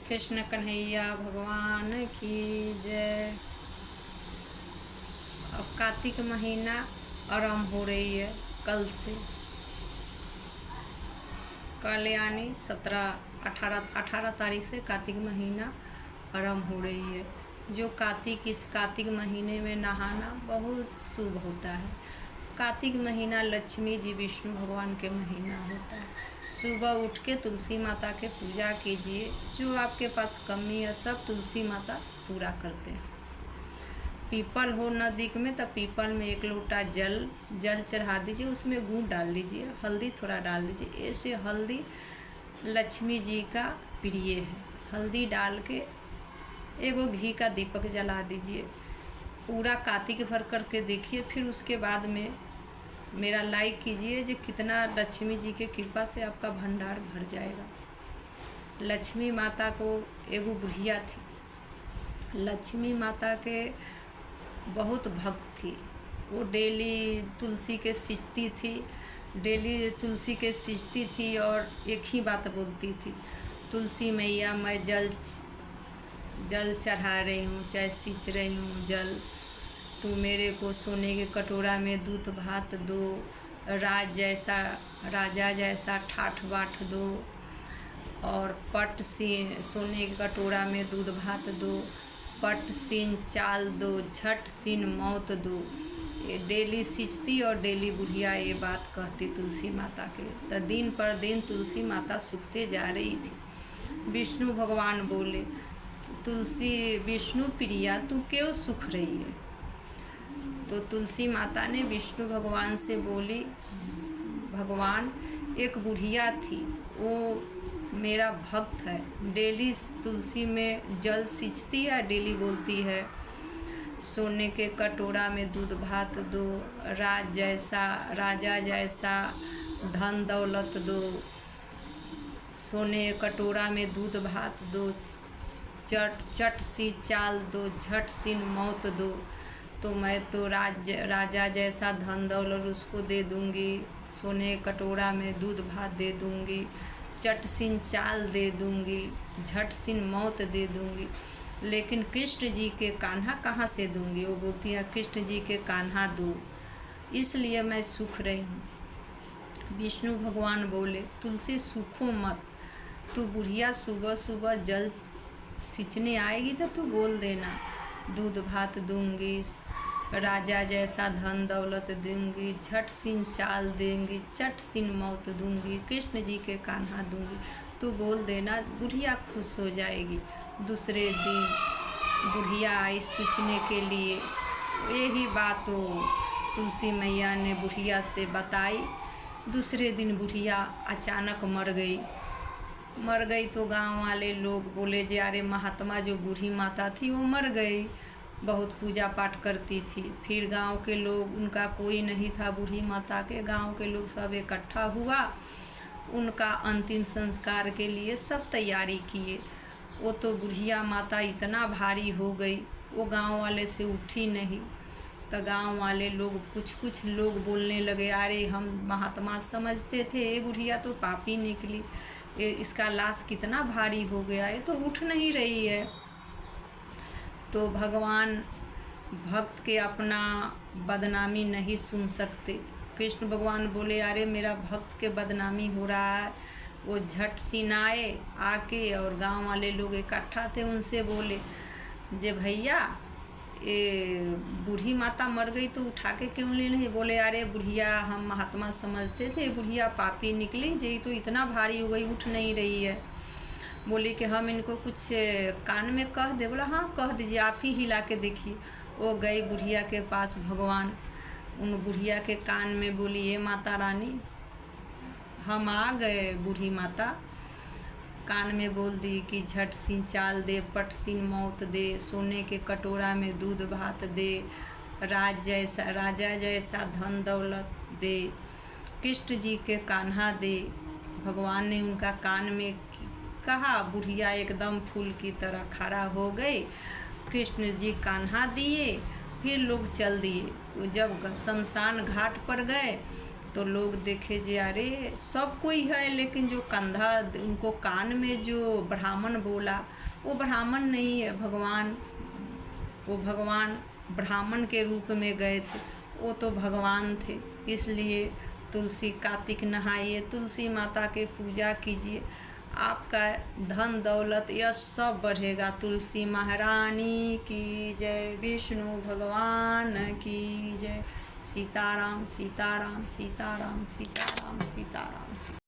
कृष्ण कन्हैया भगवान की जय। अब कार्तिक महीना आरंभ हो रही है कल से, कल यानी 18 तारीख से कार्तिक महीना आरंभ हो रही है। जो इस कार्तिक महीने में नहाना बहुत शुभ होता है। कार्तिक महीना लक्ष्मी जी विष्णु भगवान के महीना होता है। सुबह उठ के तुलसी माता के पूजा कीजिए। जो आपके पास कमी है सब तुलसी माता पूरा करते हैं। पीपल हो नज़दीक में तो पीपल में 1 लोटा जल चढ़ा दीजिए, उसमें गुड़ डाल लीजिए, हल्दी थोड़ा डाल लीजिए। ऐसे हल्दी लक्ष्मी जी का प्रिय है। हल्दी डाल के एगो घी का दीपक जला दीजिए। पूरा कार्तिक भर करके देखिए, फिर उसके बाद में मेरा लाइक कीजिए जो कितना लक्ष्मी जी के कृपा से आपका भंडार भर जाएगा। लक्ष्मी माता को एगो बुढ़िया थी। लक्ष्मी माता के बहुत भक्त थी। वो डेली तुलसी के सींचती थी और एक ही बात बोलती थी, तुलसी मैया मैं जल चढ़ा रही हूँ, चाहे सींच रही हूँ जल, तू मेरे को सोने के कटोरा में दूध भात दो, राजा जैसा ठाठ बाट दो, और सोने के कटोरा में दूध भात दो, पट सीन चाल दो, झट सीन मौत दो। ये डेली सींचती और डेली बुढ़िया ये बात कहती तुलसी माता के। तो दिन पर दिन तुलसी माता सूखते जा रही थी। विष्णु भगवान बोले, तुलसी विष्णु प्रिया तू क्यों सूख रही है? तो तुलसी माता ने विष्णु भगवान से बोली, भगवान एक बुढ़िया थी, वो मेरा भक्त है, डेली तुलसी में जल सींचती है, डेली बोलती है सोने के कटोरा में दूध भात दो, राजा जैसा धन दौलत दो, सोने कटोरा में दूध भात दो, चट सी चाल दो, झट सी मौत दो। तो मैं तो राजा जैसा धन दौलत उसको दे दूंगी, सोने कटोरा में दूध भात दे दूंगी, चट सिन चाल दे दूंगी, झट सिन मौत दे दूंगी, लेकिन कृष्ण जी के कान्हा कहाँ से दूंगी? वो बोलती है कृष्ण जी के कान्हा दो, इसलिए मैं सूख रही हूँ। विष्णु भगवान बोले, तुलसी सूखो मत, तू बुढ़िया सुबह सुबह जल सींचने आएगी तो तू बोल देना, दूध भात दूंगी, राजा जैसा धन दौलत दूंगी, झट सिन चाल देंगी, चट सिन मौत दूंगी, कृष्ण जी के कान्हा दूंगी, तू बोल देना, बुढ़िया खुश हो जाएगी। दूसरे दिन बुढ़िया आई सूचने के लिए। यही बात तुलसी मैया ने बुढ़िया से बताई। दूसरे दिन बुढ़िया अचानक मर गई तो गांव वाले लोग बोले जे अरे महात्मा जो बूढ़ी माता थी वो मर गई, बहुत पूजा पाठ करती थी। फिर गांव के लोग, उनका कोई नहीं था बूढ़ी माता के, गांव के लोग सब इकट्ठा हुआ, उनका अंतिम संस्कार के लिए सब तैयारी किए। वो तो बुढ़िया माता इतना भारी हो गई, वो गांव वाले से उठी नहीं। तो गांव वाले लोग कुछ लोग बोलने लगे, अरे हम महात्मा समझते थे, ये बुढ़िया तो पापी निकली, इसका लाश कितना भारी हो गया, ये तो उठ नहीं रही है। तो भगवान भक्त के अपना बदनामी नहीं सुन सकते। कृष्ण भगवान बोले, अरे मेरा भक्त के बदनामी हो रहा है। वो झट सिनाए आके, और गांव वाले लोग इकट्ठा थे, उनसे बोले जे भैया ये बूढ़ी माता मर गई तो उठा के क्यों ले नहीं? बोले अरे बुढ़िया हम महात्मा समझते थे, बुढ़िया पापी निकली, जे तो इतना भारी हो गई, उठ नहीं रही है। बोली कि हम इनको कुछ कान में कह दे? बोला हाँ कह दीजिए, आप ही हिला के देखिए। वो गई बुढ़िया के पास, भगवान उन बुढ़िया के कान में बोली, ये माता रानी हम आ गए। बूढ़ी माता कान में बोल दी कि झट सिन चाल दे, पट सिन मौत दे, सोने के कटोरा में दूध भात दे, राजा जैसा धन दौलत दे, कृष्ण जी के कान्हा दे। भगवान ने उनका कान में कहा, बुढ़िया एकदम फूल की तरह खड़ा हो गई। कृष्ण जी कान्हा दिए, फिर लोग चल दिए। जब शमशान घाट पर गए तो लोग देखे जे अरे सब कोई है, लेकिन जो कंधा उनको कान में जो ब्राह्मण बोला वो ब्राह्मण नहीं है, भगवान, वो भगवान ब्राह्मण के रूप में गए थे, वो तो भगवान थे। इसलिए तुलसी कार्तिक नहाइए, तुलसी माता के पूजा कीजिए, आपका धन दौलत यह सब बढ़ेगा। तुलसी महारानी की जय, विष्णु भगवान की जय। सीताराम सीताराम सीताराम सीताराम सीताराम सीताराम।